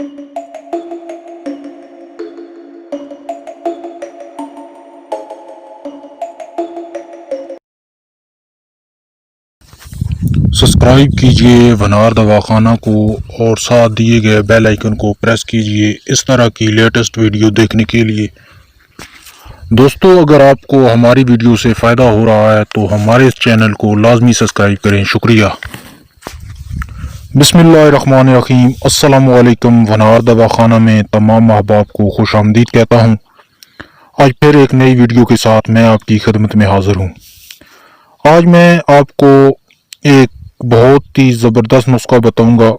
Subscribe کیجئے ونار دواخانہ کو اور ساتھ دیے گئے بیل آئیکن کو پریس کیجئے اس طرح کی لیٹسٹ ویڈیو دیکھنے کے لیے۔ دوستو، اگر آپ کو ہماری ویڈیو سے فائدہ ہو رہا ہے تو ہمارے اس چینل کو لازمی سبسکرائب کریں، شکریہ۔ بسم اللہ الرحمن الرحیم۔ السلام علیکم۔ ونار دواخانہ میں تمام احباب کو خوش آمدید کہتا ہوں۔ آج پھر ایک نئی ویڈیو کے ساتھ میں آپ کی خدمت میں حاضر ہوں۔ آج میں آپ کو ایک بہت ہی زبردست نسخہ بتاؤں گا۔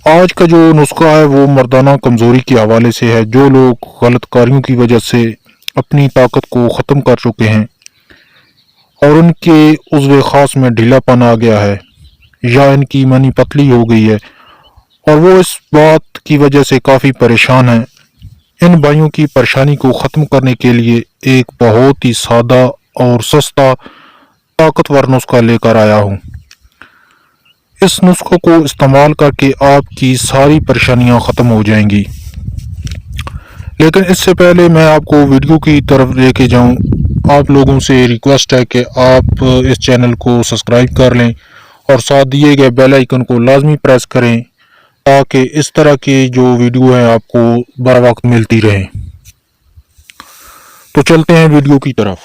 آج کا جو نسخہ ہے وہ مردانہ کمزوری کے حوالے سے ہے۔ جو لوگ غلط کاریوں کی وجہ سے اپنی طاقت کو ختم کر چکے ہیں اور ان کے عضو خاص میں ڈھیلا پن آ گیا ہے یا ان کی منی پتلی ہو گئی ہے اور وہ اس بات کی وجہ سے کافی پریشان ہیں، ان بھائیوں کی پریشانی کو ختم کرنے کے لیے ایک بہت ہی سادہ اور سستا طاقتور نسخہ لے کر آیا ہوں۔ اس نسخے کو استعمال کر کے آپ کی ساری پریشانیاں ختم ہو جائیں گی۔ لیکن اس سے پہلے میں آپ کو ویڈیو کی طرف لے کے جاؤں، آپ لوگوں سے ریکویسٹ ہے کہ آپ اس چینل کو سبسکرائب کر لیں اور ساتھ دیے گئے بیل آئیکن کو لازمی پریس کریں تاکہ اس طرح کی جو ویڈیو ہیں آپ کو بر وقت ملتی رہیں۔ تو چلتے ہیں ویڈیو کی طرف۔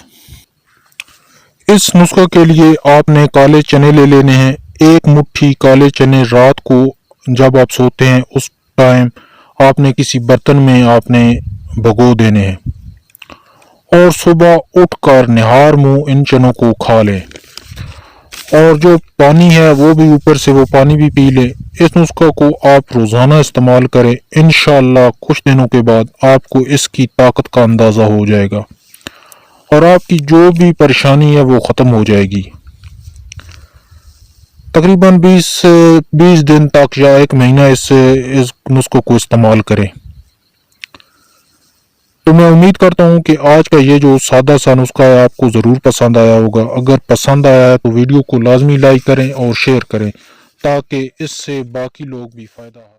اس نسخے کے لیے آپ نے کالے چنے لے لینے ہیں۔ ایک مٹھی کالے چنے رات کو جب آپ سوتے ہیں اس ٹائم آپ نے کسی برتن میں آپ نے بھگو دینے ہیں اور صبح اٹھ کر نہار منہ ان چنوں کو کھا لیں اور جو پانی ہے وہ بھی اوپر سے وہ پانی بھی پی لیں۔ اس نسخے کو آپ روزانہ استعمال کریں، انشاءاللہ کچھ دنوں کے بعد آپ کو اس کی طاقت کا اندازہ ہو جائے گا اور آپ کی جو بھی پریشانی ہے وہ ختم ہو جائے گی۔ تقریباً 20 دن تک یا ایک مہینہ اس نسخے کو استعمال کریں۔ تو میں امید کرتا ہوں کہ آج کا یہ جو سادہ سا نسخہ ہے آپ کو ضرور پسند آیا ہوگا۔ اگر پسند آیا ہے تو ویڈیو کو لازمی لائک کریں اور شیئر کریں تاکہ اس سے باقی لوگ بھی فائدہ